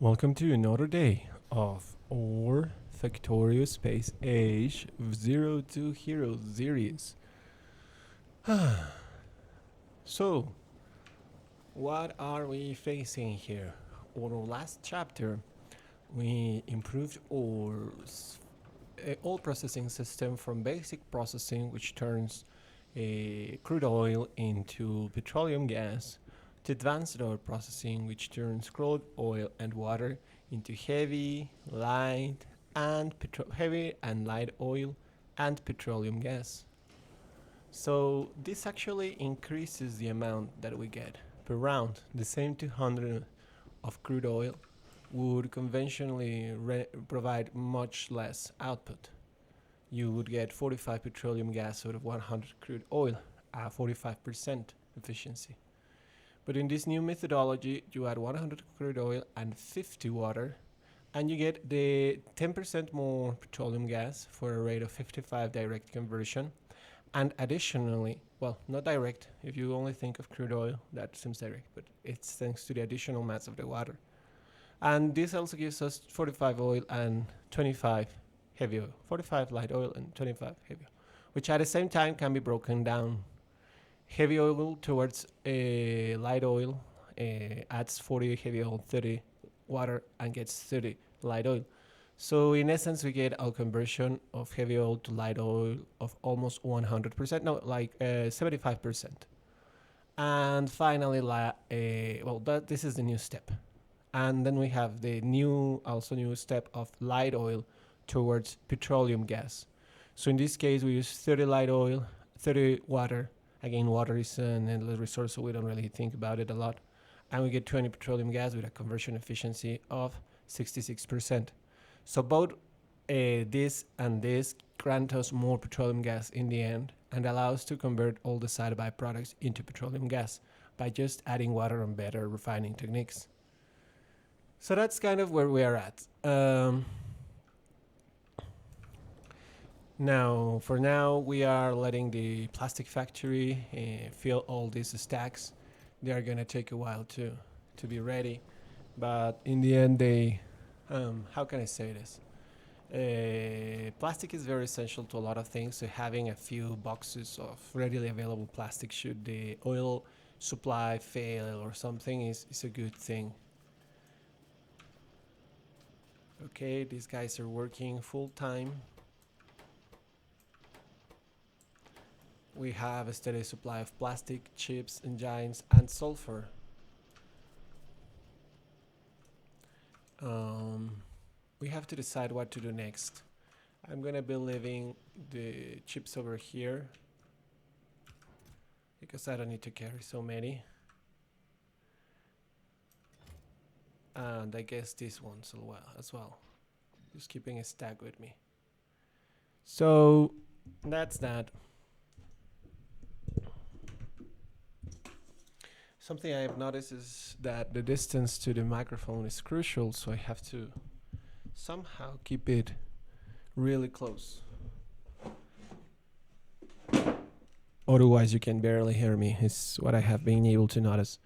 Welcome to another day of our Factorio Space Age 02 Hero series. So, what are we facing here? On our last chapter, we improved our oil processing system from basic processing, which turns crude oil into petroleum gas, to advanced oil processing, which turns crude oil and water into heavy, light, and light oil and petroleum gas. So this actually increases the amount that we get per round. The same 200 of crude oil would conventionally provide much less output. You would get 45 petroleum gas out of 100 crude oil, at 45% efficiency. But in this new methodology, you add 100 crude oil and 50 water, and you get the 10% more petroleum gas for a rate of 55 direct conversion. And additionally, well, not direct, if you only think of crude oil, that seems direct, but it's thanks to the additional mass of the water. And this also gives us 45 oil and 25 heavy oil, 45 light oil and 25 heavy oil, which at the same time can be broken down. Heavy oil towards light oil adds 40 heavy oil, 30 water, and gets 30 light oil. So in essence, we get a conversion of heavy oil to light oil of almost 100%, no, like 75%. And finally, this is the new step. And then we have the new step of light oil towards petroleum gas. So in this case, we use 30 light oil, 30 water. Again, water is an endless resource, so we don't really think about it a lot. And we get 20 petroleum gas with a conversion efficiency of 66%. So both this and this grant us more petroleum gas in the end and allow us to convert all the side byproducts into petroleum gas by just adding water and better refining techniques. So that's kind of where we are at. For now, we are letting the plastic factory fill all these stacks. They are gonna take a while to be ready, but in the end, how can I say this? Plastic is very essential to a lot of things, so having a few boxes of readily available plastic should the oil supply fail or something is a good thing. Okay, these guys are working full time. We have a steady supply of plastic, chips, engines, and sulfur. We have to decide what to do next. I'm gonna be leaving the chips over here because I don't need to carry so many. And I guess this one as well. Just keeping a stack with me. So that's that. Something I have noticed is that the distance to the microphone is crucial, so I have to somehow keep it really close. Otherwise, you can barely hear me, is what I have been able to notice.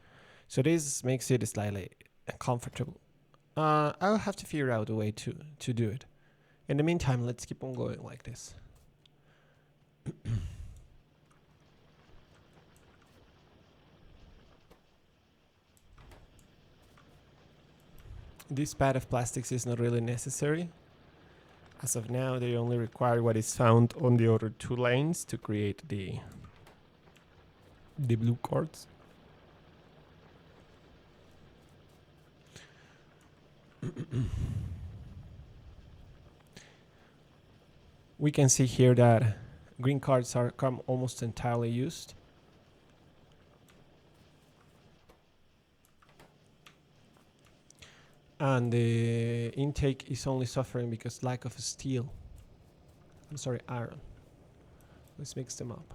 So this makes it slightly uncomfortable. I'll have to figure out a way to do it. In the meantime, let's keep on going like this. This pad of plastics is not really necessary. As of now, they only require what is found on the other two lanes to create the blue cords. We can see here that green cards are almost entirely used. And the intake is only suffering because lack of steel. I'm sorry, iron. Let's mix them up.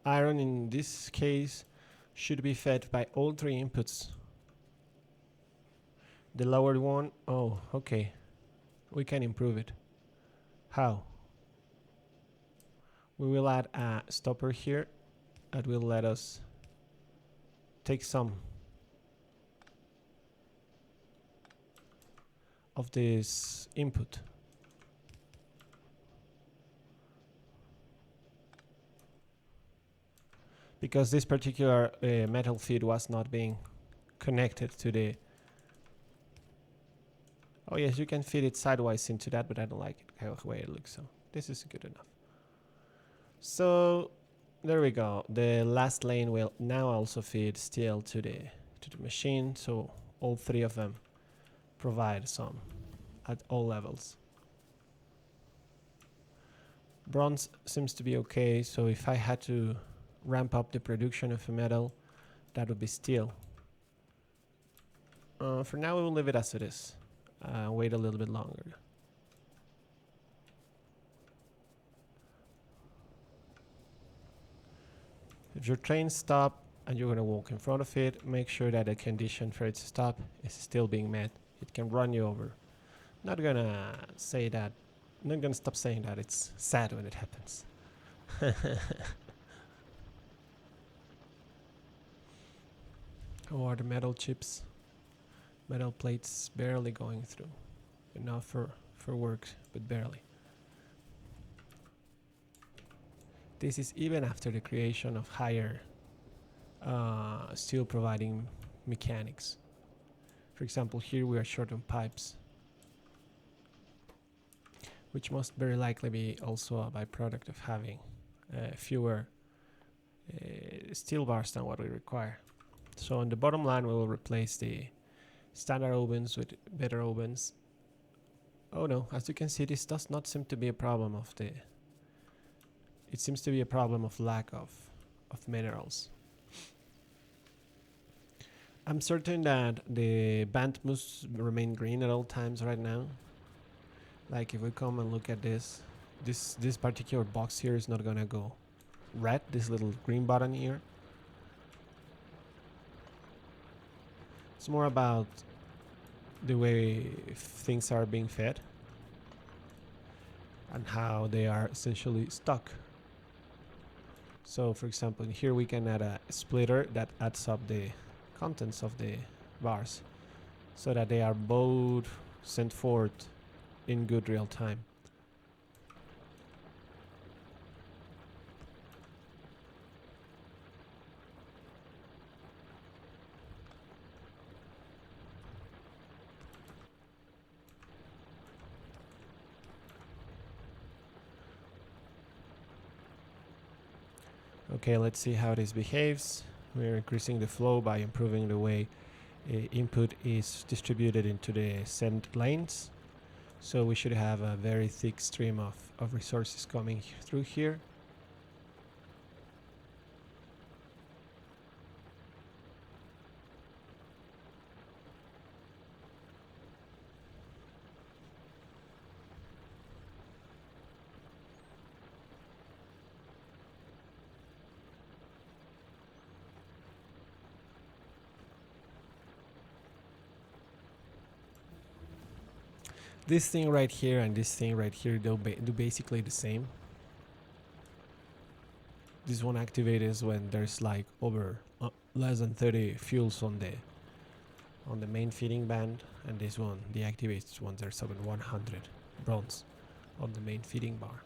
Iron in this case should be fed by all three inputs. The lower one, oh, okay. We can improve it. How? We will add a stopper here that will let us take some of this input. Because this particular metal feed was not being connected to the... Oh yes, you can feed it sideways into that, but I don't like it the way it looks, so this is good enough. So there we go. The last lane will now also feed steel to the machine, so all three of them provide some at all levels. Bronze seems to be okay, so if I had to ramp up the production of a metal, that would be steel. For now we will leave it as it is. Wait a little bit longer. If your train stops and you're going to walk in front of it, make sure that the condition for it to stop is still being met. It can run you over. Not gonna say that. Not gonna stop saying that. It's sad when it happens. How are the metal chips? Metal plates barely going through. Enough for work, but barely. This is even after the creation of higher steel providing mechanics. For example, here we are short on pipes, which must very likely be also a byproduct of having fewer steel bars than what we require. So on the bottom line, we will replace the standard ovens with better ovens. Oh no, as you can see, this does not seem to be a problem of the... It seems to be a problem of lack of minerals. I'm certain that the band must remain green at all times right now. Like if we come and look at this particular box here is not gonna go red, this little green button here. It's more about the way things are being fed and how they are essentially stuck. So for example, here we can add a splitter that adds up the contents of the bars so that they are both sent forth in good real time. Okay, let's see how this behaves. We're increasing the flow by improving the way input is distributed into the send lanes. So we should have a very thick stream of resources coming through here. This thing right here and this thing right here do basically the same. This one activates when there's like over less than 30 fuels on the main feeding band, and this one deactivates when there's over 100 bronze on the main feeding bar.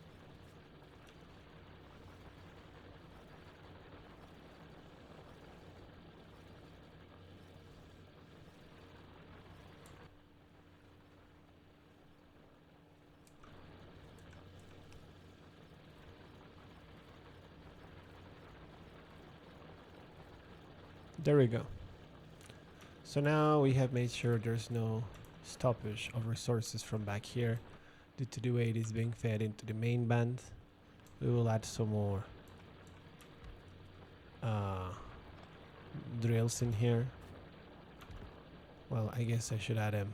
There we go. So now we have made sure there's no stoppage of resources from back here due to the way it is being fed into the main band. We will add some more drills in here. Well, I guess I should add them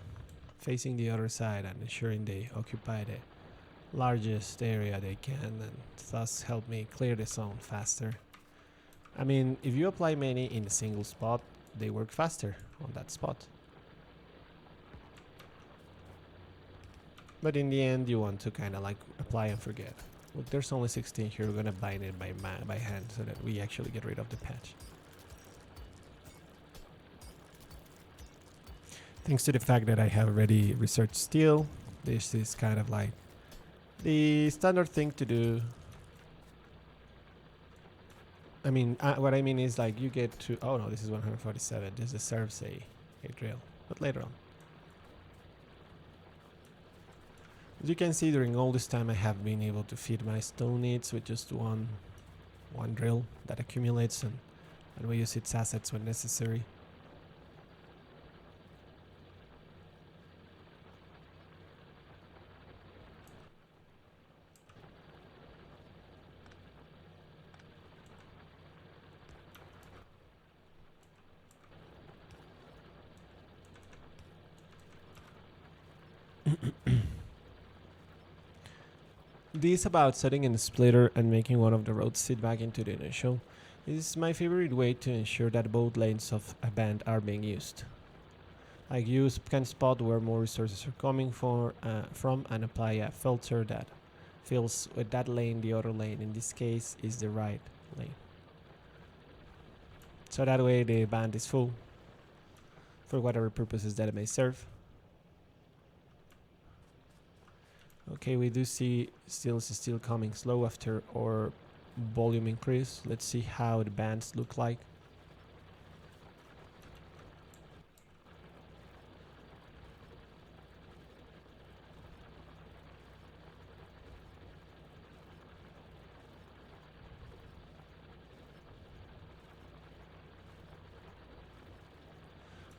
facing the other side and ensuring they occupy the largest area they can, and thus help me clear the zone faster. I mean, if you apply many in a single spot, they work faster on that spot. But in the end, you want to kind of like apply and forget. Look, there's only 16 here. We're gonna bind it by hand so that we actually get rid of the patch. Thanks to the fact that I have already researched steel, this is kind of like the standard thing to do. I mean, what I mean is like you get to, oh no, this is 147. This deserves a drill, but later on. As you can see, during all this time I have been able to feed my stone needs with just one drill that accumulates, and we use its assets when necessary. This about setting in the splitter and making one of the roads sit back into the initial is my favorite way to ensure that both lanes of a band are being used. Like you can spot where more resources are coming from and apply a filter that fills with that lane. The other lane in this case is the right lane. So that way the band is full for whatever purposes that it may serve. Okay, we do see still coming slow after our volume increase. Let's see how the bands look like.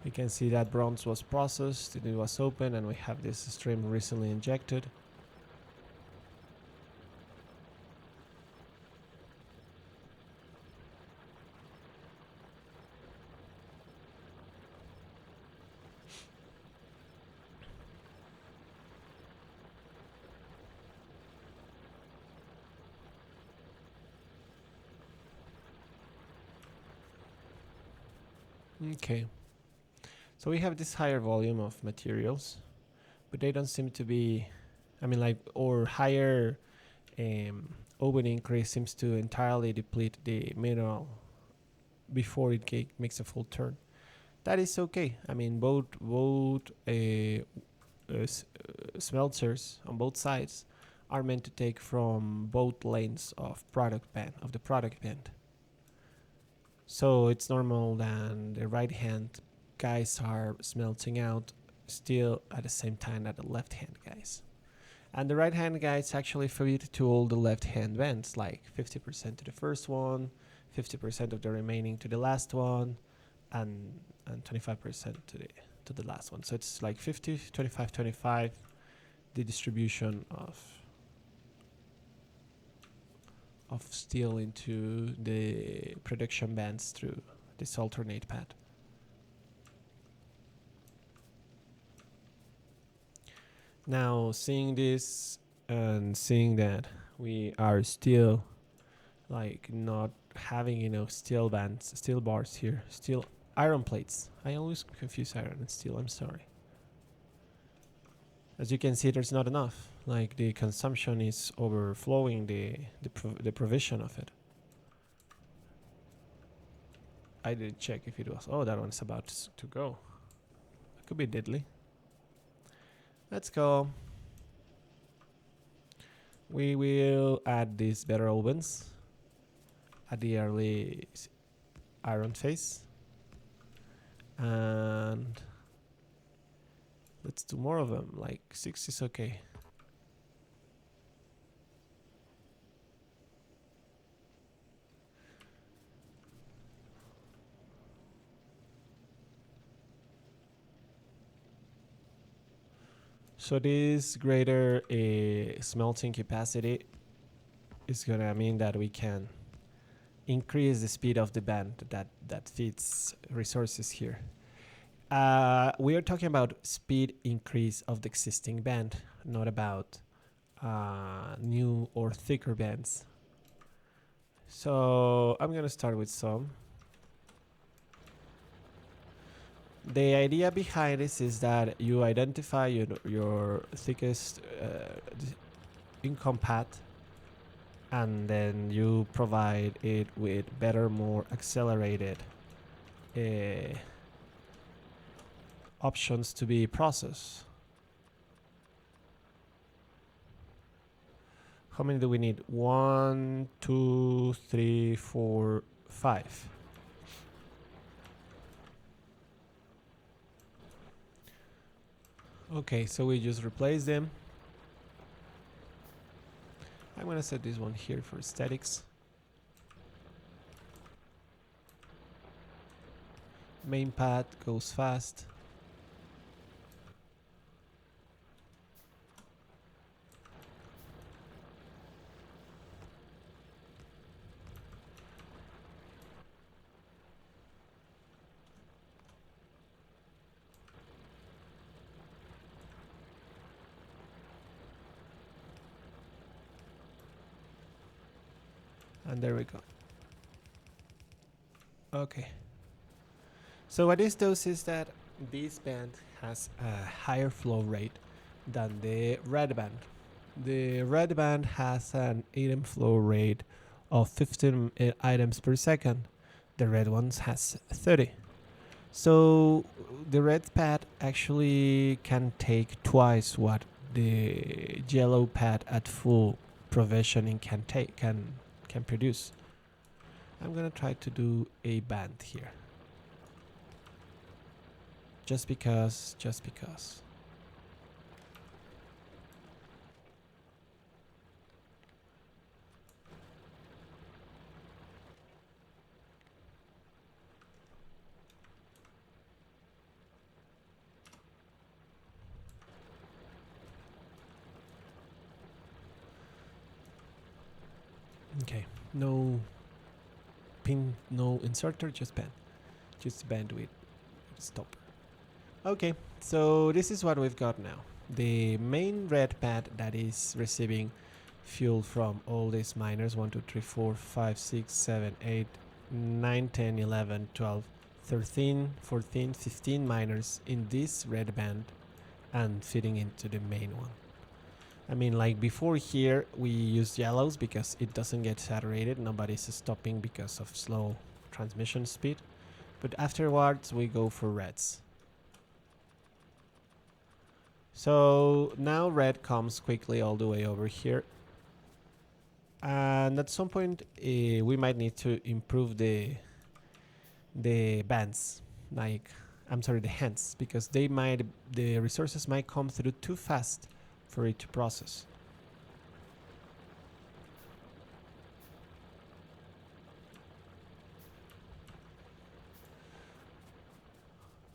We can see that bronze was processed, it was open, and we have this stream recently injected. Okay. So we have this higher volume of materials, but they don't seem to be, I mean, like, or higher open increase seems to entirely deplete the mineral before it makes a full turn. That is okay. I mean, both smelters on both sides are meant to take from both lanes of the product band. So it's normal that the right hand guys are smelting out steel at the same time that the left hand guys. And the right hand guys actually feed to all the left hand bands, like 50% to the first one, 50% of the remaining to the last one, and 25% to the last one. So it's like 50, 25, 25, the distribution of steel into the production bands through this alternate path. Now, seeing this and seeing that we are still like not having steel bands, steel bars here, steel iron plates. I always confuse iron and steel, I'm sorry. As you can see, there's not enough. Like the consumption is overflowing the provision of it. I did check if it was. Oh, that one's about to go. It could be deadly. Let's go. We will add these better ovens at the early iron phase. And let's do more of them. Like 6 is okay. So this greater smelting capacity is gonna mean that we can increase the speed of the band that feeds resources here. We are talking about speed increase of the existing band, not about new or thicker bands. So I'm gonna start with some. The idea behind this is that you identify your thickest income path, and then you provide it with better, more accelerated options to be processed. How many do we need? 1, 2, 3, 4, 5. Okay, so we just replace them. I'm gonna set this one here for statics. Main pad goes fast. And there we go. Okay. So what this does is that this band has a higher flow rate than the red band. The red band has an item flow rate of 15 items per second. The red ones has 30. So the red pad actually can take twice what the yellow pad at full provisioning can produce. I'm gonna try to do a band here. Just because. Okay, no pin, no inserter, just band. Just band with stopper. Okay, so this is what we've got now. The main red pad that is receiving fuel from all these miners 1, 2, 3, 4, 5, 6, 7, 8, 9, 10, 11, 12, 13, 14, 15 miners in this red band and feeding into the main one. I mean, like before here, we use yellows because it doesn't get saturated. Nobody's stopping because of slow transmission speed. But afterwards, we go for reds. So now red comes quickly all the way over here. And at some point, we might need to improve the bands. Like, I'm sorry, the hands, because the resources might come through too fast for it to process.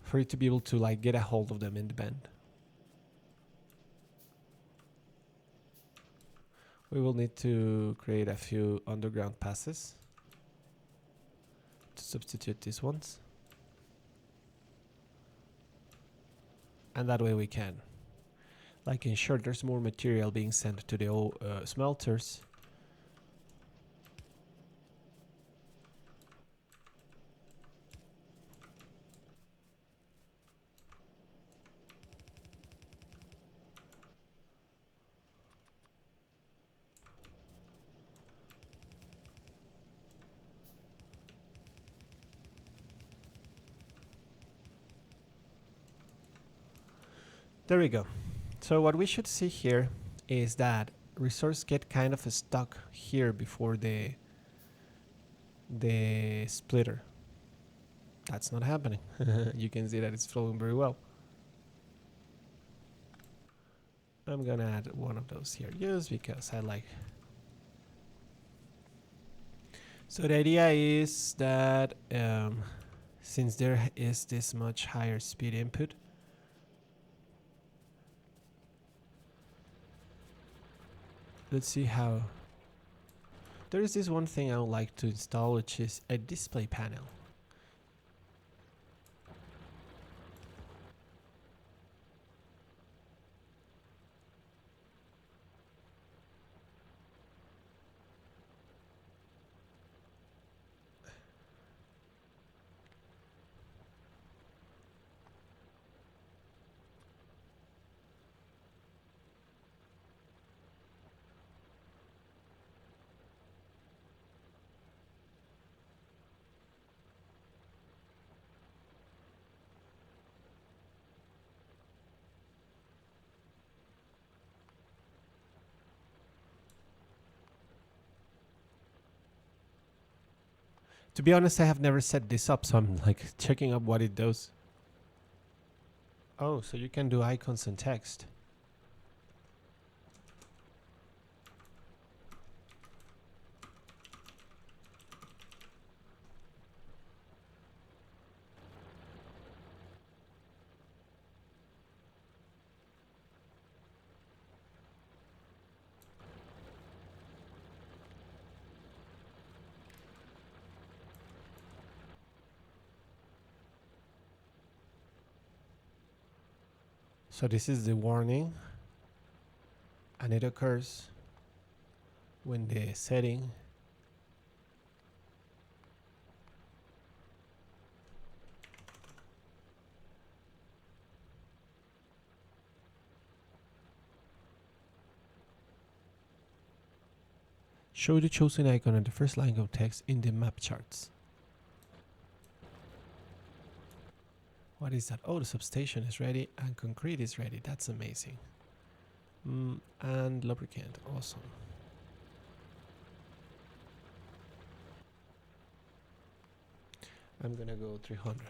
For it to be able to like get a hold of them in the band. We will need to create a few underground passes to substitute these ones. And that way we can like ensure there's more material being sent to the smelters. There we go. So what we should see here is that resource get kind of stuck here before the splitter. That's not happening. You can see that it's flowing very well. I'm gonna add one of those here just because I like. So the idea is that since there is this much higher speed input, let's see how. There is this one thing I would like to install, which is a display panel. To be honest, I have never set this up, so I'm like checking up what it does. Oh, so you can do icons and text. So this is the warning, and it occurs when the setting show the chosen icon on the first line of text in the map charts. What is that? Oh, the substation is ready and concrete is ready. That's amazing. And lubricant, awesome. I'm gonna go 300.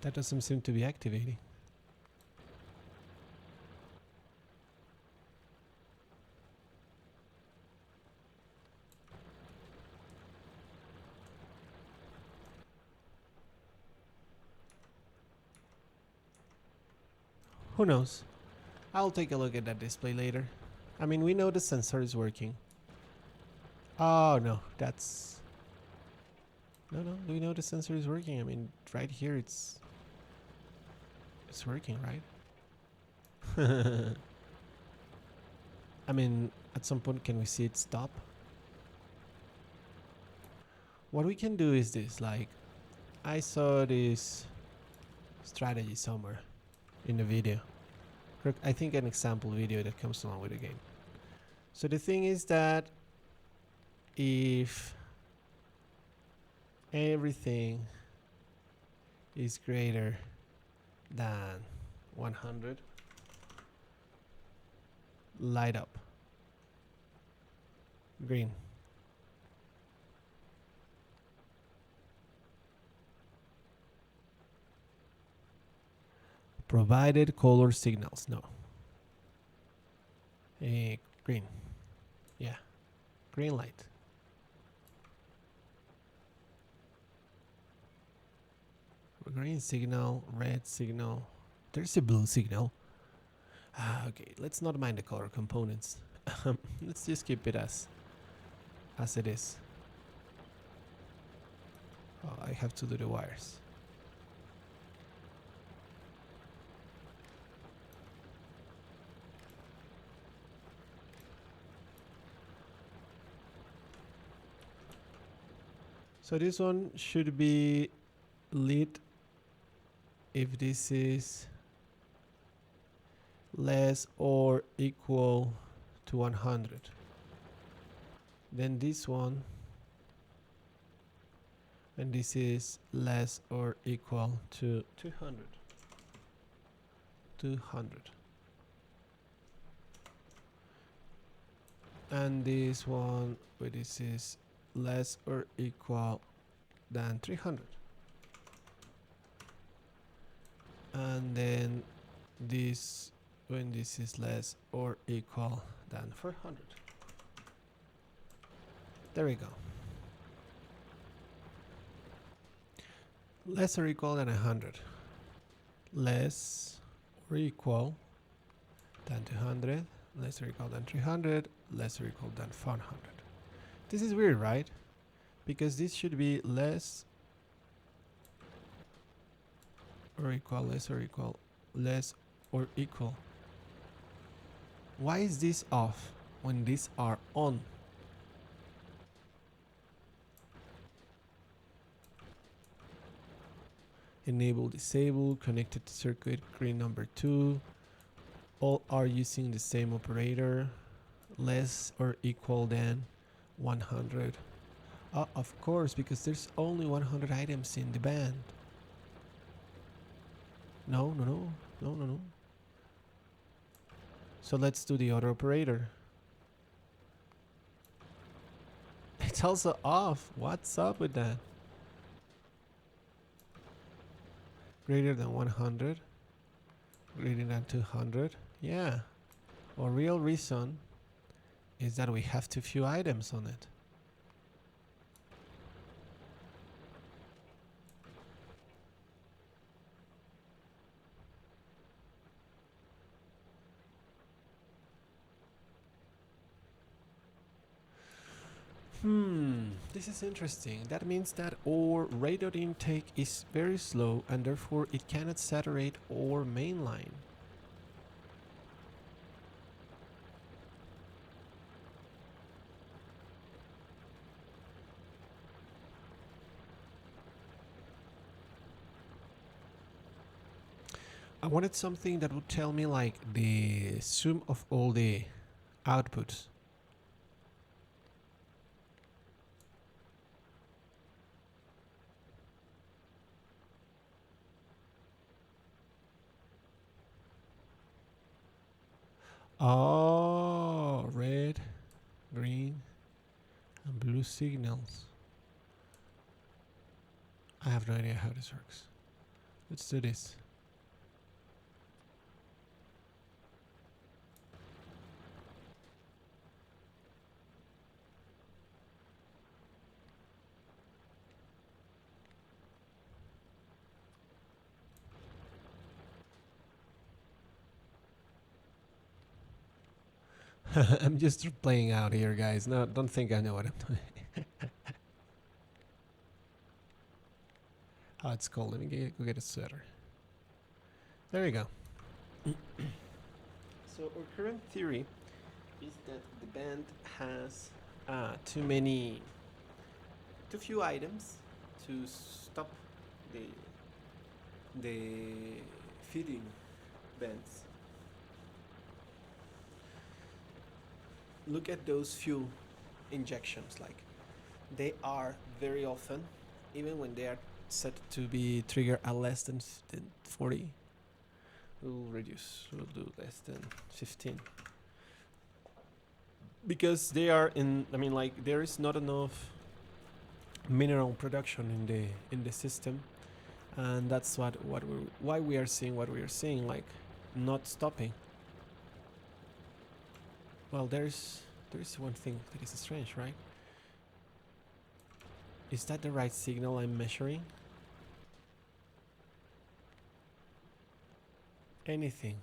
That doesn't seem to be activating. Who knows? I'll take a look at that display later. I mean, we know the sensor is working. Oh no, that's... No, do we know the sensor is working? I mean, right here it's working, right? I mean, at some point can we see it stop? What we can do is this, like, I saw this strategy somewhere in the video. I think an example video that comes along with the game. So the thing is that if everything is greater than 100, light up green. Provided color signals, no. Green, yeah, green light. Green signal, red signal. There's a blue signal. Okay, let's not mind the color components. Let's just keep it as it is. Oh, I have to do the wires. So this one should be lit if this is less or equal to 100. Then this one, and this is less or equal to 200. 200. And this one, where this is less or equal than 300. And then this, when this is less or equal than 400. There we go. Less or equal than 100. Less or equal than 200. Less or equal than 300. Less or equal than 400. This is weird, right? Because this should be less or equal, less or equal, less or equal. Why is this off when these are on? Enable, disable, connected to circuit, green number 2. All are using the same operator, less or equal than 100. Of course, because there's only 100 items in the band. No. So let's do the other operator. It's also off. What's up with that? Greater than 100. Greater than 200. Yeah. Our real reason is that we have too few items on it. This is interesting. That means that our radar intake is very slow and therefore it cannot saturate our main line. I wanted something that would tell me like the sum of all the outputs. Oh, red, green, and blue signals. I have no idea how this works. Let's do this. I'm just playing out here, guys. No, don't think I know what I'm doing. Oh, it's cold. Let me go get a sweater. There we go. So our current theory is that the band has too few items to stop the feeding bands. Look at those few injections. Like they are very often, even when they are set to be triggered at less than 40. We'll reduce. We'll do less than 15. Because they are in. I mean, like there is not enough mineral production in the system, and that's why we are seeing what we are seeing. Like not stopping. Well, there is one thing that is strange, right? Is that the right signal I'm measuring? Anything.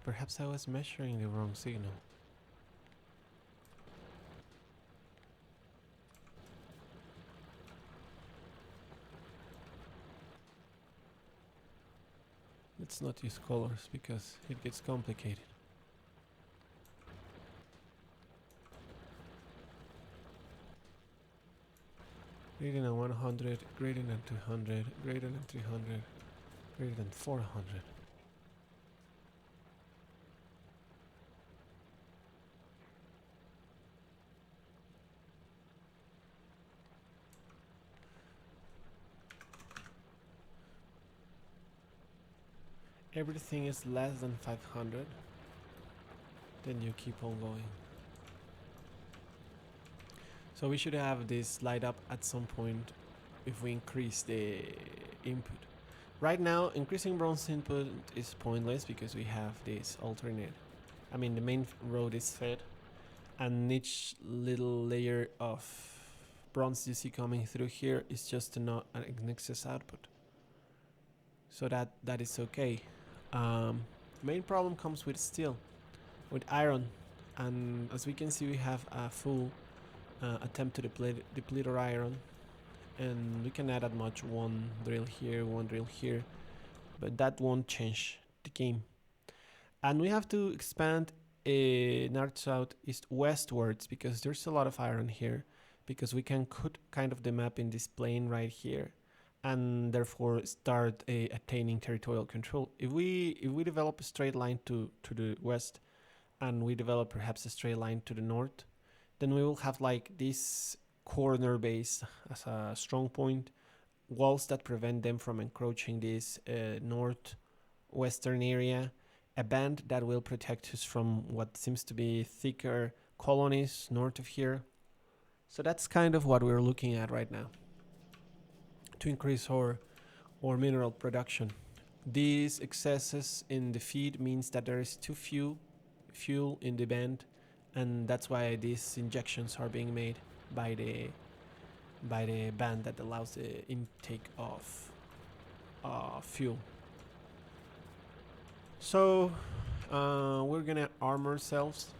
Perhaps I was measuring the wrong signal. Let's not use colors because it gets complicated. Greater than 100, greater than 200, greater than 300, greater than 400. Everything is less than 500, then you keep on going. So we should have this light up at some point if we increase the input. Right now, increasing bronze input is pointless because we have this alternate. I mean, the main road is fed, and each little layer of bronze you see coming through here is just an excess output. So that is okay. Main problem comes with steel, with iron, and as we can see, we have a full attempt to deplete our iron, and we can add at much one drill here, but that won't change the game. And we have to expand north, south, east, westwards because there's a lot of iron here, because we can cut kind of the map in this plane right here, and therefore start attaining territorial control. If we develop a straight line to the west, and we develop perhaps a straight line to the north, then we will have like this corner base as a strong point, walls that prevent them from encroaching this northwestern area, a band that will protect us from what seems to be thicker colonies north of here. So that's kind of what we're looking at right now to increase our mineral production. These excesses in the feed means that there is too few fuel in the band, and that's why these injections are being made by the band that allows the intake of fuel. So we're gonna arm ourselves.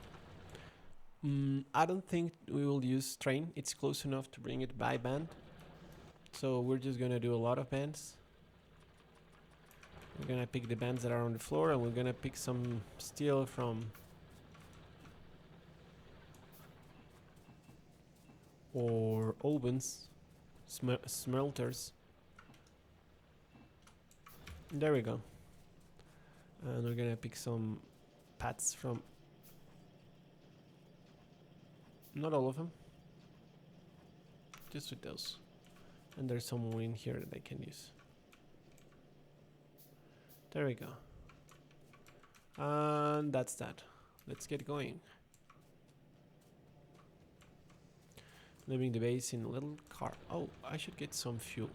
I don't think we will use train. It's close enough to bring it by band. So we're just gonna do a lot of bands. We're gonna pick the bands that are on the floor, and we're gonna pick some steel from or ovens, smelters. There we go. And we're gonna pick some pads from, not all of them, just with those. And there's some more in here that I can use. There we go. And that's that. Let's get going. Leaving the base in a little car. Oh, I should get some fuel.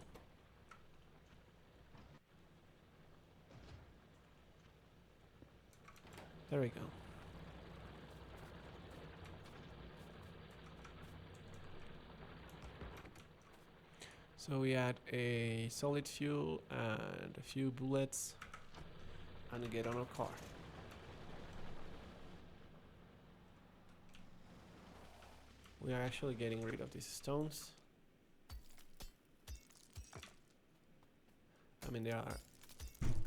There we go. So we add a solid fuel and a few bullets and get on our car. We are actually getting rid of these stones. I mean, they are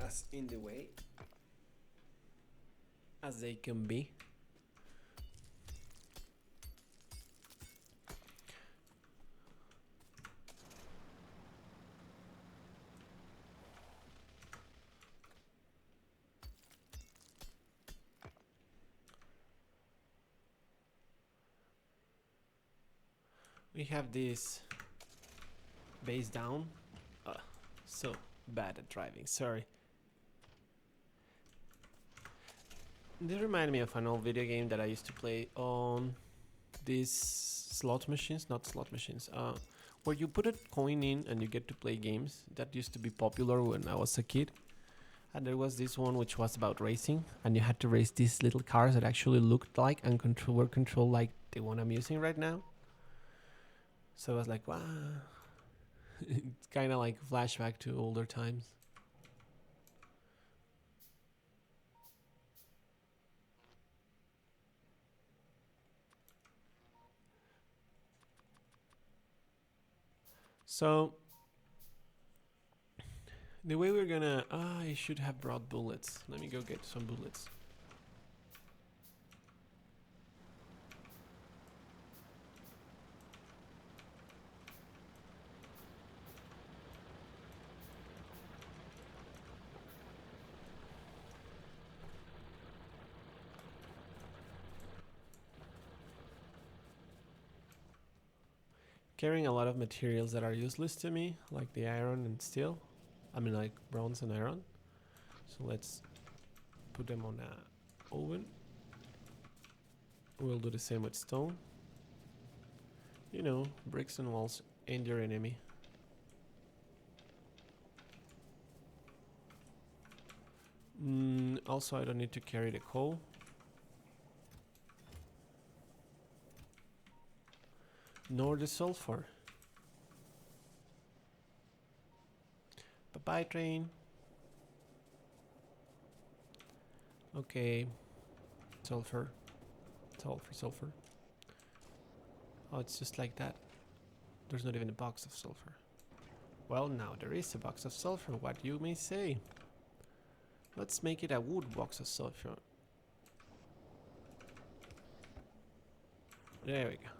as in the way as they can be. We have this base down. So bad at driving, sorry. This reminds me of an old video game that I used to play on these slot machines, not slot machines, where you put a coin in and you get to play games. That used to be popular when I was a kid. And there was this one which was about racing, and you had to race these little cars that actually looked like and were controlled like the one I'm using right now. So I was like, wow. It's kind of like a flashback to older times. So the way we're gonna, I should have brought bullets. Let me go get some bullets. Carrying a lot of materials that are useless to me, like the iron and steel. I mean, like bronze and iron. So let's put them on a oven. We'll do the same with stone. You know, bricks and walls ain't your enemy. Also, I don't need to carry the coal. Nor the sulfur. Bye-bye, train. Okay. Sulfur. Sulfur. Oh, it's just like that. There's not even a box of sulfur. Well, now there is a box of sulfur, what you may say. Let's make it a wood box of sulfur. There we go.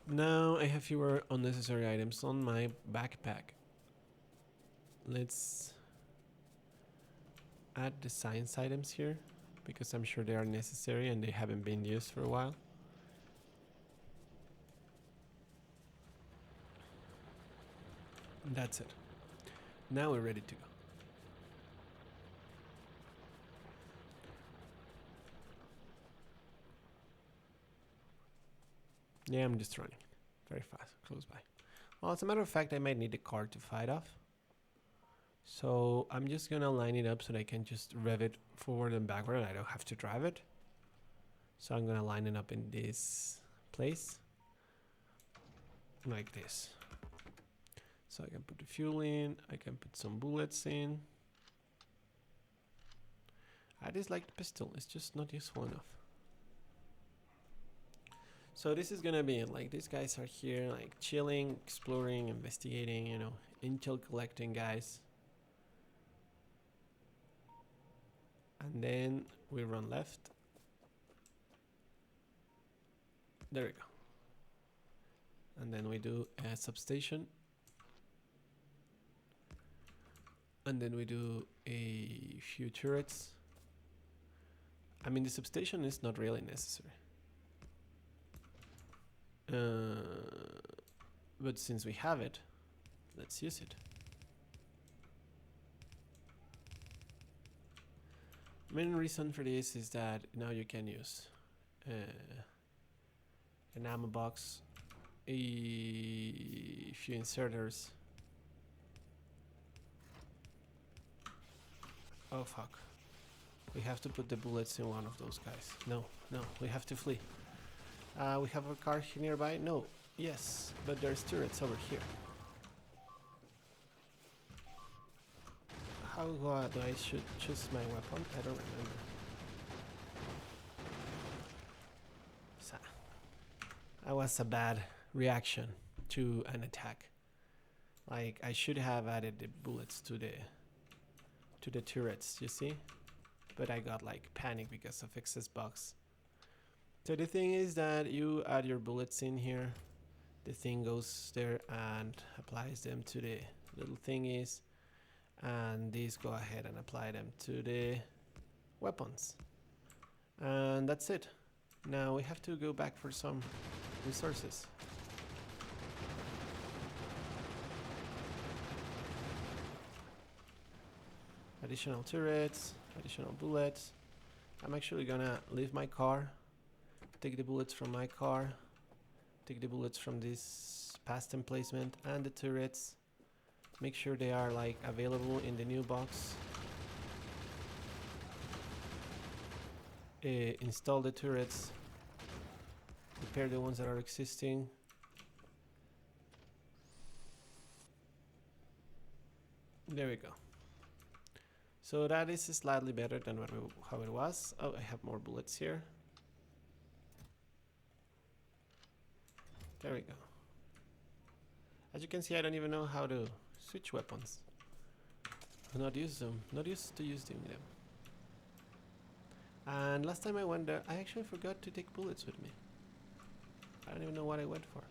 Now I have fewer unnecessary items on my backpack. Let's add the science items here because I'm sure they are necessary and they haven't been used for a while. That's it. Now we're ready to go. Yeah, I'm just running very fast, close by. Well, as a matter of fact, I might need a car to fight off. So I'm just gonna line it up so that I can just rev it forward and backward and I don't have to drive it. So I'm gonna line it up in this place. Like this. So I can put the fuel in, I can put some bullets in. I just like the pistol, it's just not useful enough. So this is gonna be it. Like these guys are here, like chilling, exploring, investigating, you know, intel collecting guys. And then we run left. There we go. And then we do a substation. And then we do a few turrets. I mean, the substation is not really necessary. But since we have it, let's use it. Main reason for this is that now you can use an ammo box, a few inserters. Oh fuck. We have to put the bullets in one of those guys. No, we have to flee. We have a car here nearby? No. Yes, but there's turrets over here. How do I should choose my weapon? I don't remember. So, that was a bad reaction to an attack. Like, I should have added the bullets to the turrets, you see? But I got like panic because of excess bugs. So the thing is that you add your bullets in here, the thing goes there and applies them to the little thingies, and these go ahead and apply them to the weapons. And that's it. Now we have to go back for some resources. Additional turrets, additional bullets. I'm actually gonna leave my car, take the bullets from my car, take the bullets from this past emplacement and the turrets, make sure they are like available in the new box, install the turrets, repair the ones that are existing. There we go. So that is slightly better than how it was. Oh, I have more bullets here. There we go. As you can see, I don't even know how to switch weapons. Not use them. Not used to using them. And last time I went there, I actually forgot to take bullets with me. I don't even know what I went for.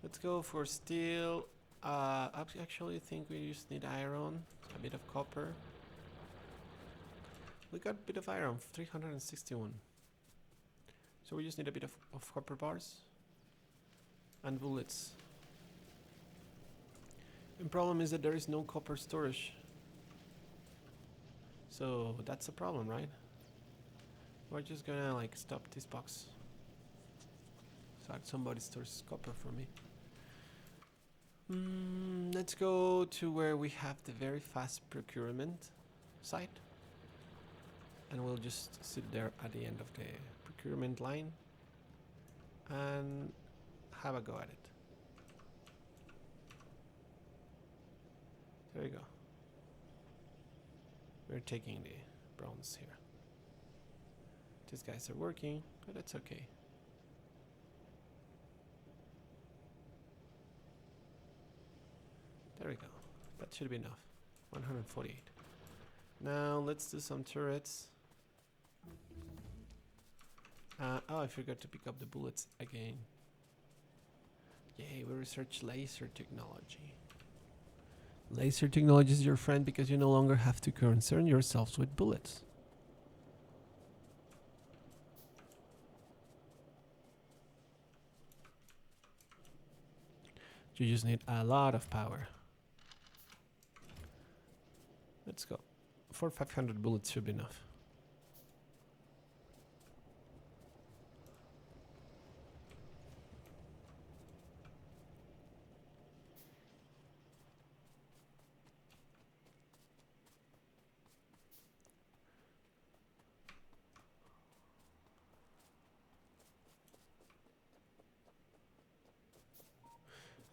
Let's go for steel. I actually think we just need iron, a bit of copper. We got a bit of iron, 361. So we just need a bit of copper bars and bullets. The problem is that there is no copper storage. So that's a problem, right? We're just gonna like stop this box. So somebody stores copper for me. Let's go to where we have the very fast procurement site. And we'll just sit there at the end of the procurement line and have a go at it. There we go. We're taking the bronze here. These guys are working, but that's okay. There we go. That should be enough. 148. Now let's do some turrets. Oh, I forgot to pick up the bullets again. Yay, we research laser technology. Laser technology is your friend because you no longer have to concern yourselves with bullets. You just need a lot of power. Let's go. 500 bullets should be enough.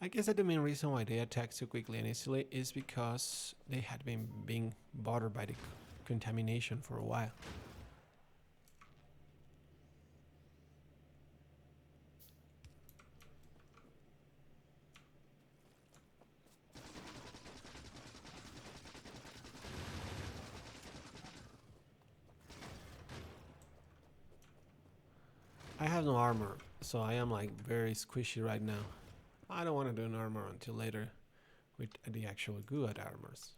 I guess that the main reason why they attacked so quickly and easily is because they had been being bothered by the contamination for a while. I have no armor, so I am like very squishy right now. I don't want to do an armor until later with the actual good armors.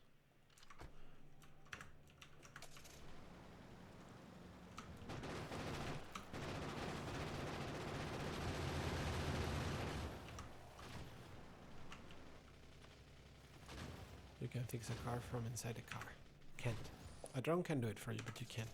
You can fix a car from inside the car. Can't. A drone can do it for you, but you can't.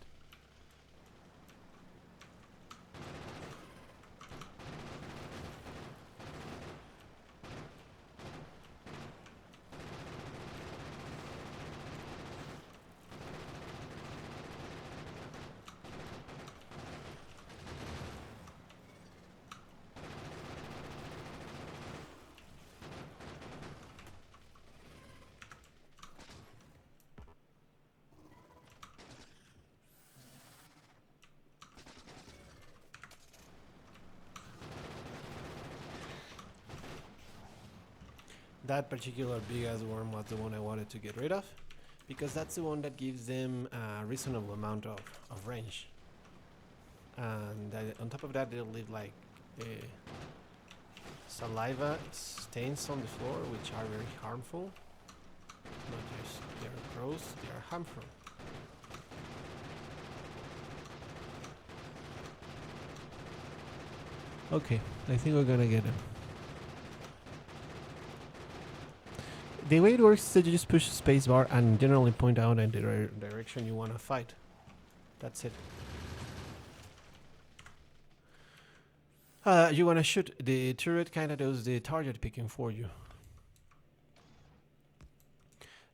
That particular big ass worm was the one I wanted to get rid of, because that's the one that gives them a reasonable amount of range. And on top of that, they'll leave like saliva stains on the floor, which are very harmful. Not just they're gross, they are harmful. Okay, I think we're gonna get him. The way it works is that you just push the spacebar and generally point out in the direction you want to fight. That's it. You want to shoot. The turret kind of does the target picking for you.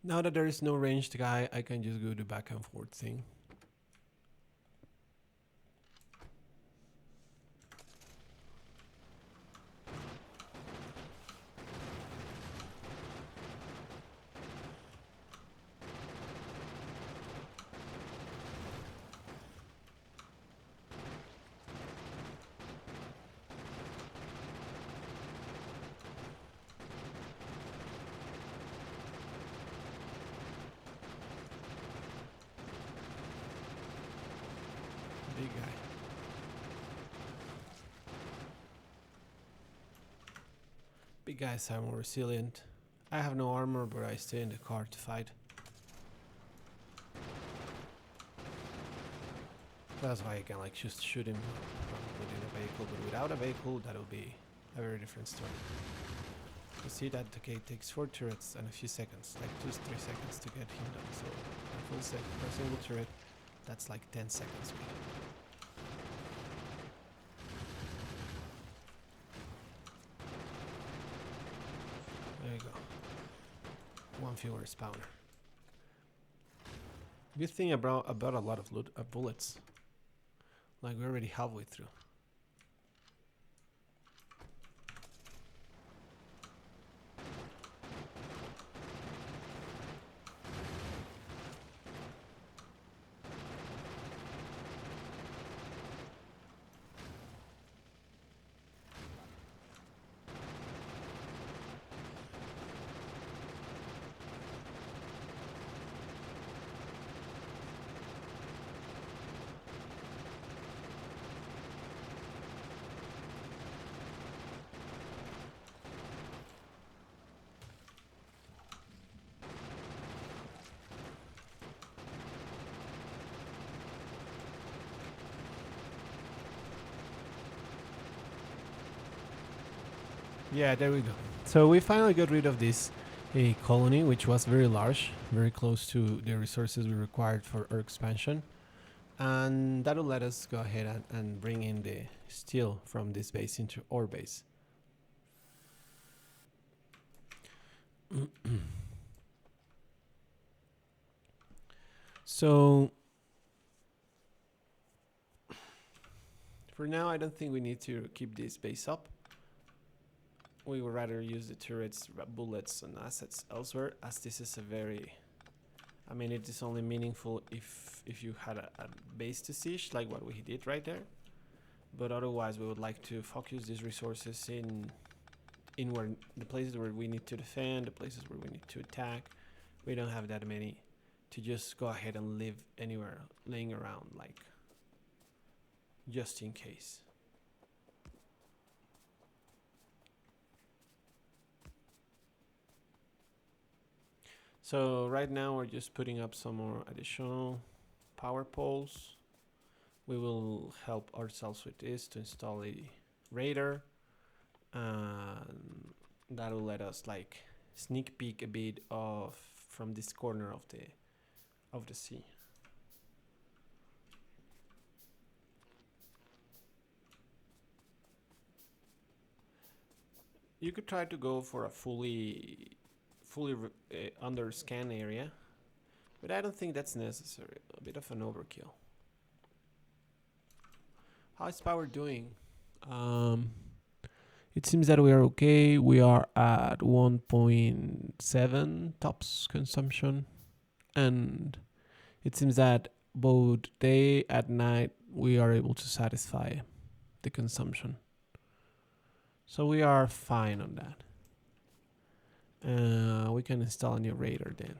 Now that there is no ranged guy, I can just go the back and forth thing. Big guy. Big guys are more resilient. I have no armor, but I stay in the car to fight. That's why I can like just shoot him from within a vehicle, but without a vehicle, that would be a very different story. You see that, okay, it takes 4 turrets and a few seconds, like 2-3 seconds to get him done. So a full set per single turret, that's like 10 seconds. There you go. One fewer spawner. Good thing about a lot of bullets. Like we're already halfway through. Yeah, there we go. So we finally got rid of this colony, which was very large, very close to the resources we required for our expansion. And that'll let us go ahead and bring in the steel from this base into our base. So for now, I don't think we need to keep this base up. We would rather use the turrets, bullets, and assets elsewhere, as this is a very... I mean, it is only meaningful if you had a base to siege, like what we did right there. But otherwise, we would like to focus these resources in where the places where we need to defend, the places where we need to attack. We don't have that many to just go ahead and live anywhere laying around, like, just in case. So right now we're just putting up some more additional power poles. We will help ourselves with this to install a radar, and that will let us like sneak peek a bit of from this corner of the sea. You could try to go for a fully under scan area, but I don't think that's necessary. A bit of an overkill. How's power doing? It seems that we are okay. We are at 1.7 tops consumption, and it seems that both day and night we are able to satisfy the consumption. So we are fine on that. We can install a new radar then.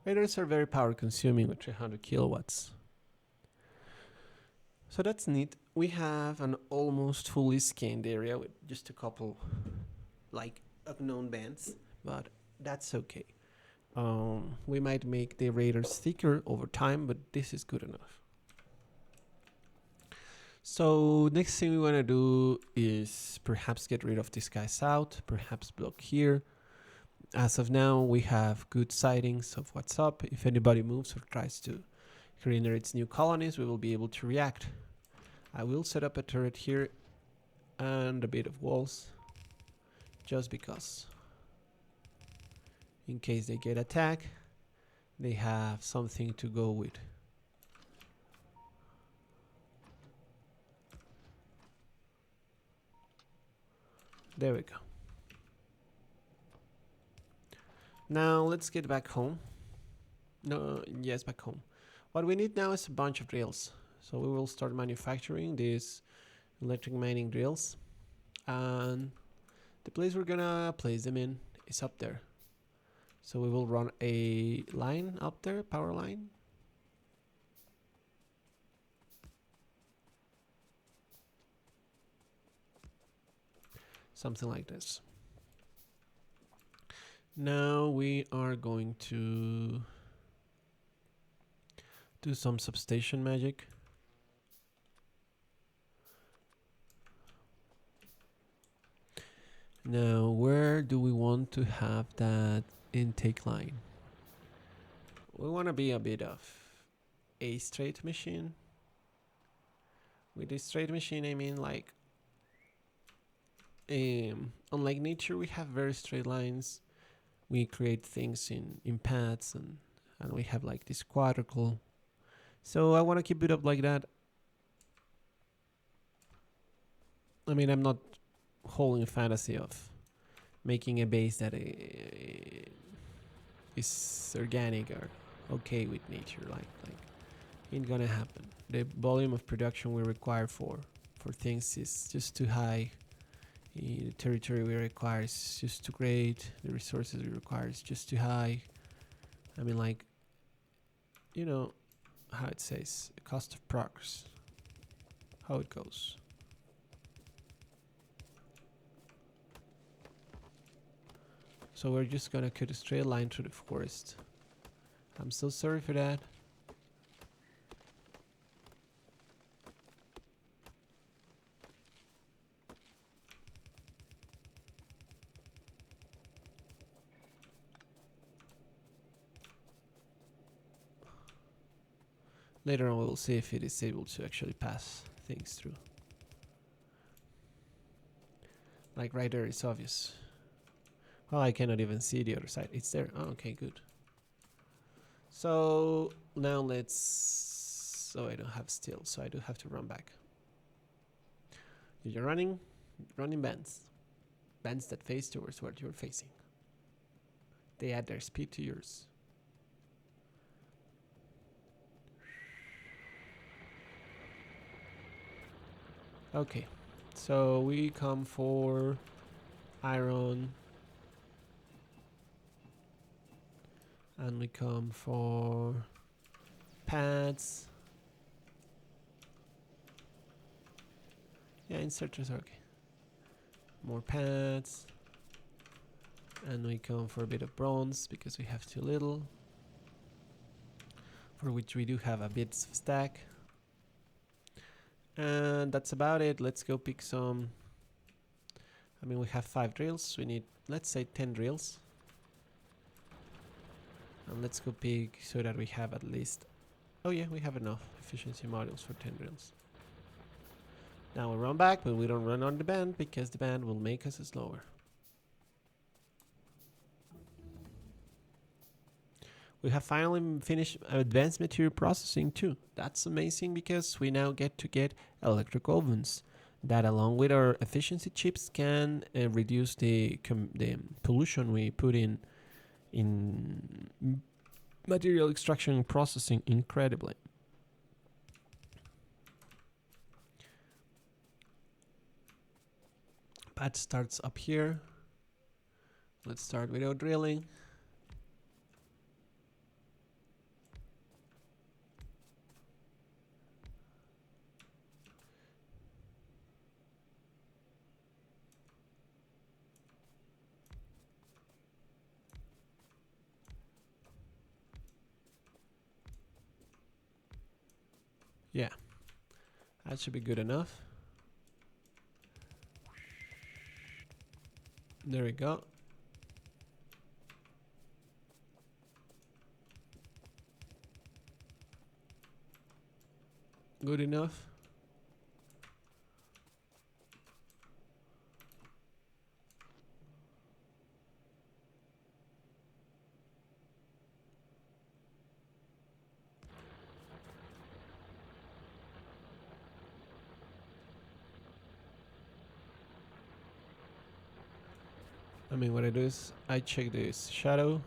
Radars are very power consuming with 300 kilowatts. So that's neat. We have an almost fully scanned area with just a couple like unknown bands, but that's okay. We might make the radars thicker over time, but this is good enough. So next thing we want to do is perhaps get rid of this guy south, perhaps block here. As of now, we have good sightings of what's up. If anybody moves or tries to create its new colonies, we will be able to react. I will set up a turret here and a bit of walls, just because. In case they get attacked, they have something to go with. There we go. Now let's get back home. Yes, back home. What we need now is a bunch of drills. So we will start manufacturing these electric mining drills. And the place we're gonna place them in is up there. So we will run a line up there, power line. Something like this. Now we are going to do some substation magic. Now, where do we want to have that intake line? We want to be a bit of a straight machine. With a straight machine, I mean like, unlike nature, we have very straight lines. We create things in paths, and we have like this quadricle. So I want to keep it up like that. I mean, I'm not holding a fantasy of making a base that is organic or okay with nature. Like ain't gonna happen. The volume of production we require for things is just too high. The territory we require is just too great. The resources we require is just too high. I mean, like, you know how it says, the cost of progress. How it goes. So we're just gonna cut a straight line through the forest. I'm so sorry for that. Later on we'll see if it is able to actually pass things through. Like right there, it's obvious. Well, I cannot even see the other side. It's there. Oh, okay, good. So now let's... Oh, I don't have steel, so I do have to run back. You're running bands. Bands that face towards what you're facing. They add their speed to yours. Okay, so we come for iron. And we come for pads. Yeah, inserters are okay. More pads. And we come for a bit of bronze because we have too little. For which we do have a bit of stack. And that's about it. Let's go pick some. I mean, we have 5 drills. We need, let's say, 10 drills. And let's go pick so that we have at least... Oh yeah, we have enough efficiency modules for 10 drills. Now we run back, but we don't run on the band because the band will make us slower. We have finally finished advanced material processing too. That's amazing because we now get electric ovens that, along with our efficiency chips, can reduce the pollution we put in material extraction and processing incredibly. Pad starts up here. Let's start without drilling. Yeah, that should be good enough. There we go. Good enough. I mean, what I do is I check this shadow.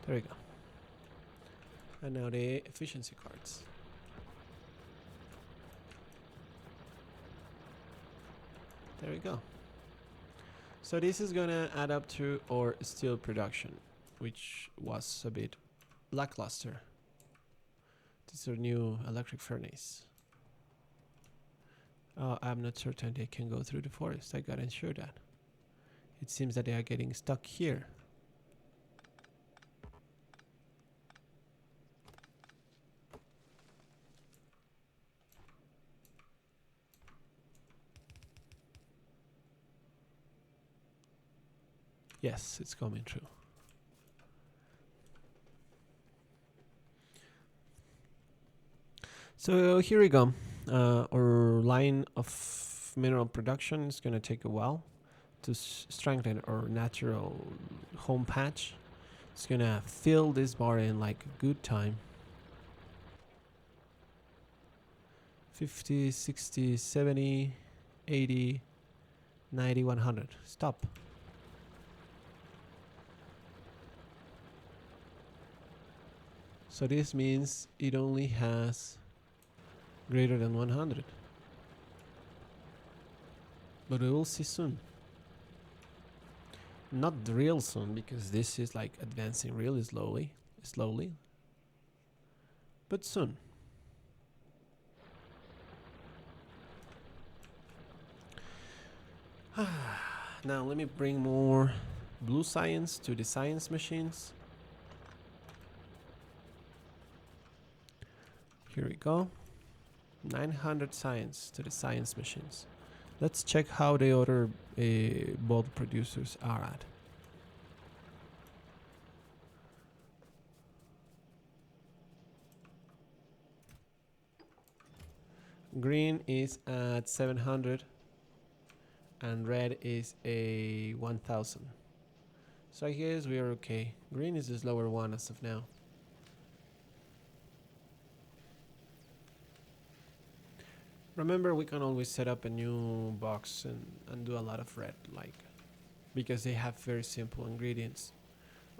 There we go. And now the efficiency cards. There we go. So this is gonna add up to our steel production, which was a bit lackluster. This is our new electric furnace. I'm not certain they can go through the forest. I gotta ensure that. It seems that they are getting stuck here. Yes, it's coming through. So here we go. Our line of mineral production is going to take a while to strengthen our natural home patch. It's going to fill this bar in like a good time. 50, 60, 70, 80, 90, 100. Stop. So this means it only has greater than 100. But we will see soon. Not real soon, because this is like advancing really slowly. But soon. Now let me bring more blue science to the science machines. Here we go. 900 science to the science machines. Let's check how the other bulb producers are at. Green is at 700 and red is a 1000. So I guess we are okay. Green is the slower one as of now. Remember, we can always set up a new box and do a lot of red, like, because they have very simple ingredients,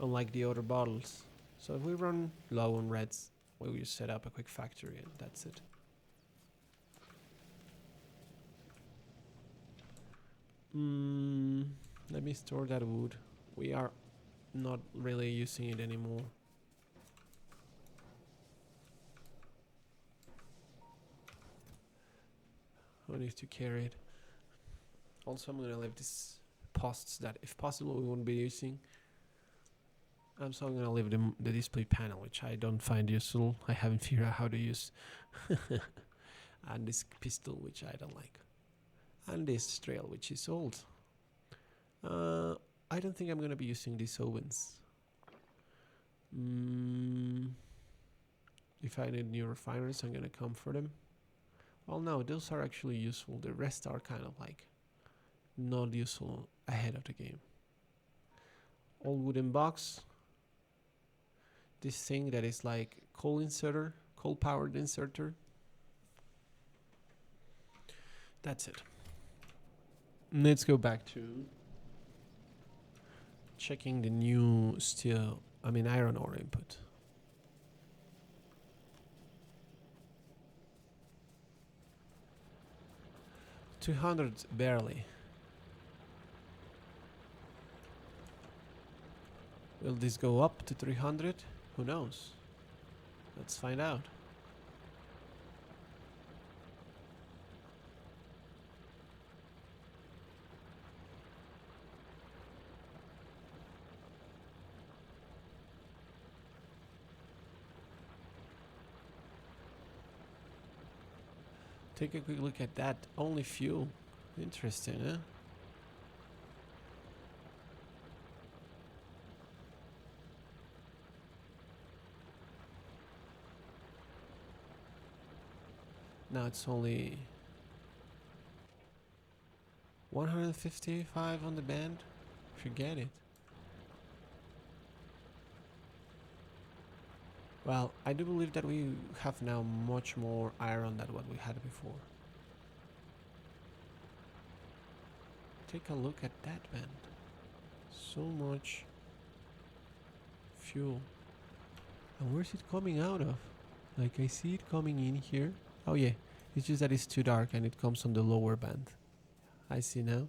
unlike the other bottles. So if we run low on reds, we will just set up a quick factory and that's it. Let me store that wood. We are not really using it anymore. Who needs to carry it? Also, I'm gonna leave these posts that, if possible, we won't be using. So I'm gonna leave the display panel, which I don't find useful. I haven't figured out how to use. And this pistol, which I don't like. And this trail, which is old. I don't think I'm gonna be using these ovens. If I need new refiners, I'm gonna come for them. Well, no, those are actually useful. The rest are kind of like not useful ahead of the game. Old wooden box. This thing that is like coal inserter, coal powered inserter. That's it. Let's go back to checking the new iron ore input. $200 barely. Will this go up to 300? Who knows? Let's find out. Take a quick look at that. Only fuel. Interesting, huh? Now it's only 155 on the band. Forget it. Well, I do believe that we have now much more iron than what we had before. Take a look at that band. So much fuel. And where's it coming out of? Like, I see it coming in here. Oh yeah, it's just that it's too dark and it comes on the lower band. I see now.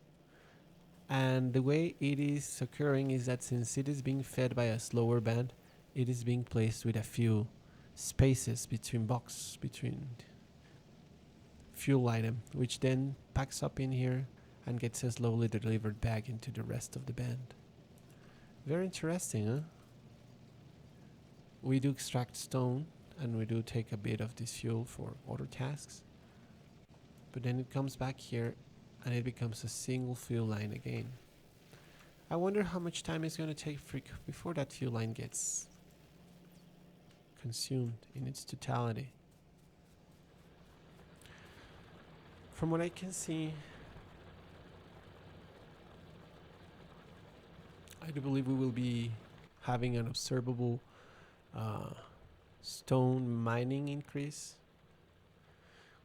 And the way it is occurring is that since it is being fed by a slower band, it is being placed with a few spaces between fuel item, which then packs up in here and gets slowly delivered back into the rest of the band. Very interesting, huh? We do extract stone and we do take a bit of this fuel for other tasks, but then it comes back here and it becomes a single fuel line again. I wonder how much time it's going to take before that fuel line gets consumed in its totality. From what I can see, I do believe we will be having an observable stone mining increase.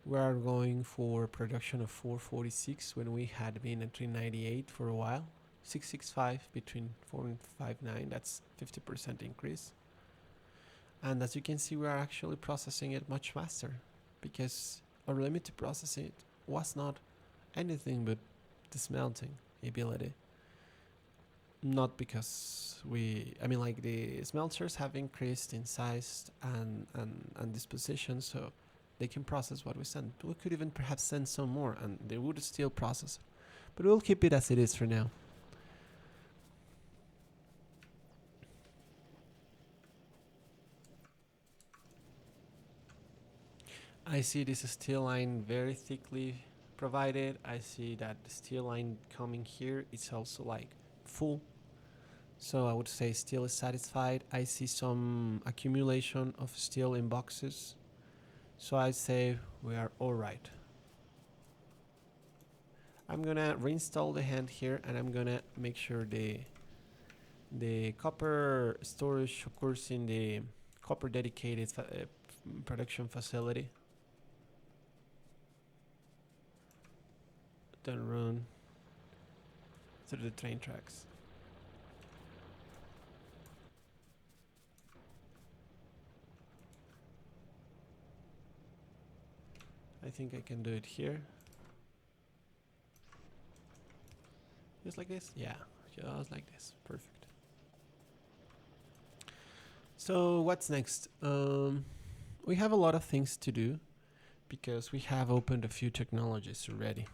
We are going for production of 446 when we had been at 398 for a while. 665 between 4 and 59, that's 50% increase. And as you can see, we are actually processing it much faster because our limit to process it was not anything but the smelting ability. Not because the smelters have increased in size and disposition, so they can process what we send. We could even perhaps send some more and they would still process. But we'll keep it as it is for now. I see this steel line very thickly provided. I see that the steel line coming here is also like full. So I would say steel is satisfied. I see some accumulation of steel in boxes. So I say we are all right. I'm gonna reinstall the hand here, and I'm gonna make sure the copper storage occurs in the copper dedicated production facility. Then run through the train tracks. I think I can do it here. Just like this? Yeah, just like this. Perfect. So what's next? We have a lot of things to do because we have opened a few technologies already.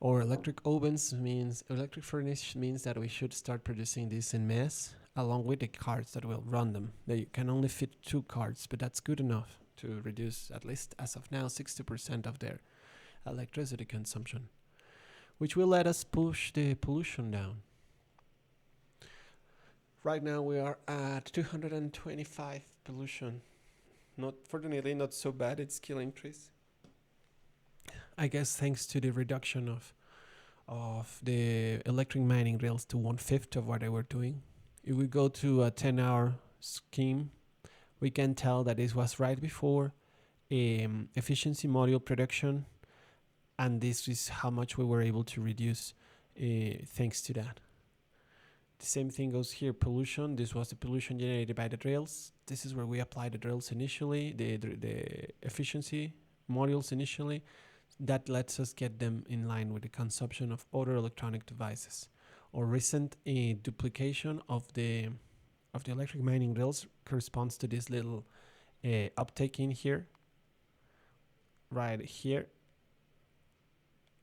Or electric ovens means, electric furnace means that we should start producing this in mass along with the cards that will run them. They can only fit 2 cards, but that's good enough to reduce, at least as of now, 60% of their electricity consumption, which will let us push the pollution down. Right now we are at 225 pollution. Fortunately not so bad, it's killing trees. I guess thanks to the reduction of the electric mining rails to 1/5 of what they were doing. If we go to a 10-hour scheme, we can tell that this was right before efficiency module production, and this is how much we were able to reduce thanks to that. The same thing goes here, pollution. This was the pollution generated by the rails. This is where we applied the rails initially, the efficiency modules initially. That lets us get them in line with the consumption of other electronic devices. Or recent duplication of the electric mining rails corresponds to this little uptake in here, right here.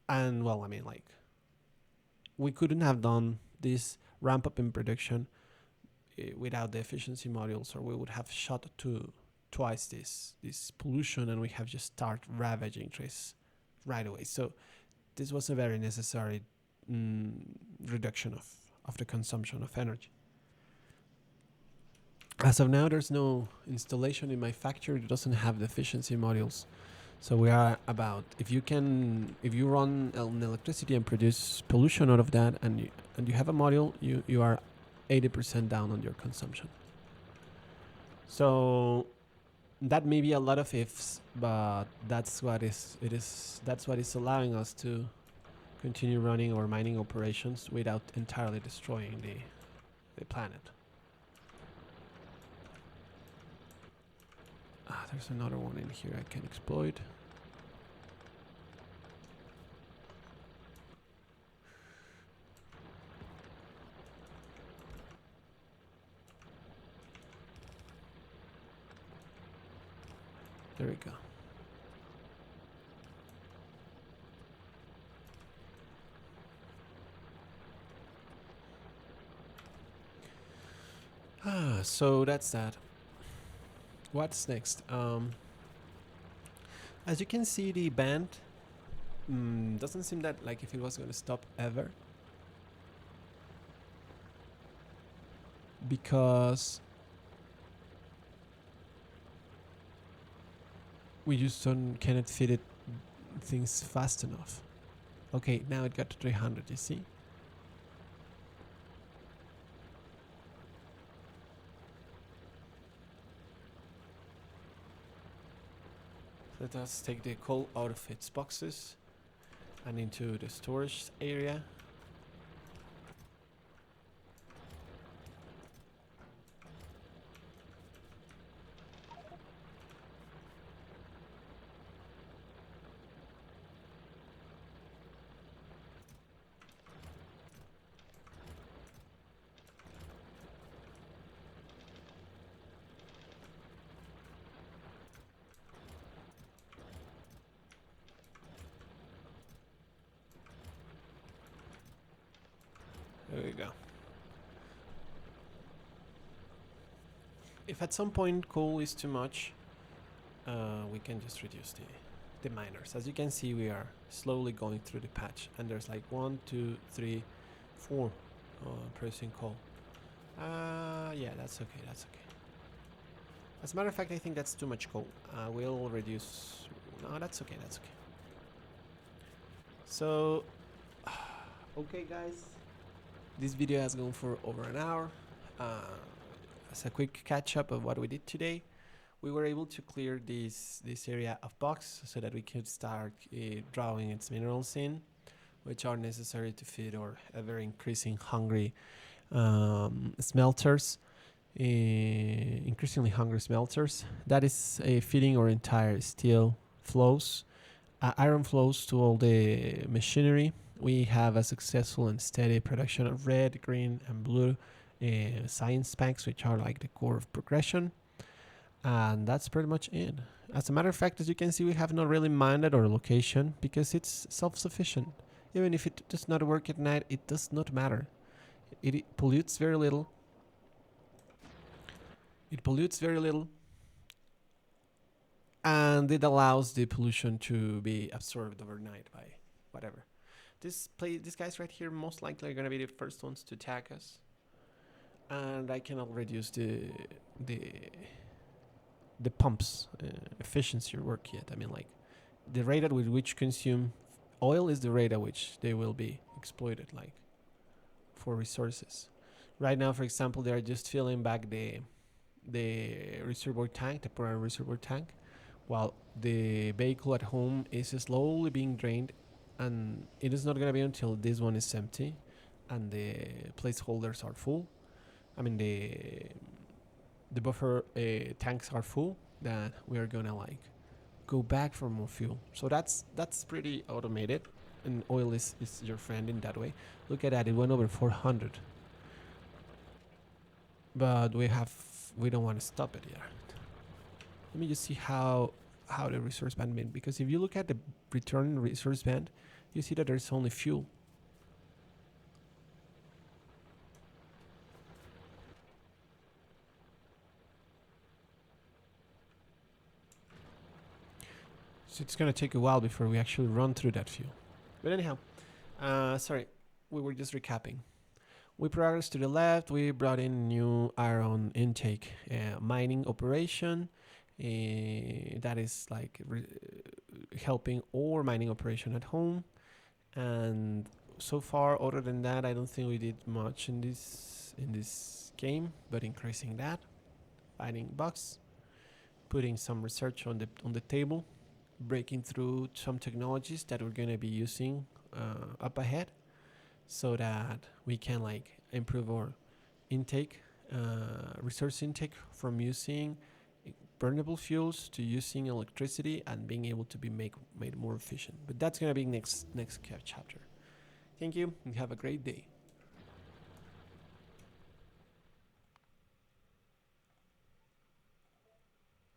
And well, I mean, like, we couldn't have done this ramp up in production without the efficiency modules, or we would have shot to twice this pollution, and we have just started ravaging trees right away. So this was a very necessary reduction of the consumption of energy. As of now, there's no installation in my factory that doesn't have the efficiency modules. So we are about, if you run an electricity and produce pollution out of that, and you have a module, you are 80% down on your consumption. So that may be a lot of ifs, but that's what is allowing us to continue running our mining operations without entirely destroying the planet. There's another one in here I can exploit. There we go. So that's that. What's next? As you can see, the band doesn't seem that like if it was going to stop ever, because we just cannot fit it things fast enough. Okay, now it got to 300, you see? Let us take the coal out of its boxes and into the storage area. There we go. If at some point coal is too much, we can just reduce the miners. As you can see, we are slowly going through the patch, and there's like 1, 2, 3, 4 producing coal. Yeah, that's okay. That's okay. As a matter of fact, I think that's too much coal. We'll reduce. No, that's okay. That's okay. So, okay, guys. This video has gone for over an hour. As a quick catch up of what we did today, we were able to clear this area of box so that we could start drawing its minerals in, which are necessary to feed our ever increasing hungry smelters. Increasingly hungry smelters. That is feeding our entire steel flows, iron flows to all the machinery. We have a successful and steady production of red, green, and blue science packs, which are like the core of progression. And that's pretty much it. As a matter of fact, as you can see, we have not really minded our location because it's self-sufficient. Even if it does not work at night, it does not matter. It pollutes very little. It pollutes very little, and it allows the pollution to be absorbed overnight by whatever. These guys right here most likely are gonna be the first ones to attack us, and I cannot reduce the pumps efficiency work yet. I mean, like, the rate at which consume oil is the rate at which they will be exploited, like, for resources. Right now, for example, they are just filling back the reservoir tank, the primary reservoir tank, while the vehicle at home is slowly being drained, and it is not going to be until this one is empty and the placeholders are full. I mean, the buffer tanks are full, that we are gonna like go back for more fuel. So that's pretty automated, and oil is your friend in that way. Look at that, it went over 400, but we don't want to stop it yet. Let me just see how the resource band made, because if you look at the return resource band, you see that there's only fuel. So it's gonna take a while before we actually run through that fuel. But anyhow, sorry, we were just recapping. We progressed to the left. We brought in new iron intake mining operation. That is like helping our mining operation at home. And so far, other than that, I don't think we did much in this game. But increasing that, finding bugs, putting some research on the table, breaking through some technologies that we're gonna be using up ahead, so that we can like improve our intake, resource intake, from using burnable fuels to using electricity and being able to be made more efficient. But that's gonna be next chapter. Thank you and have a great day.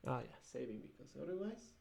Ah yeah, saving, because otherwise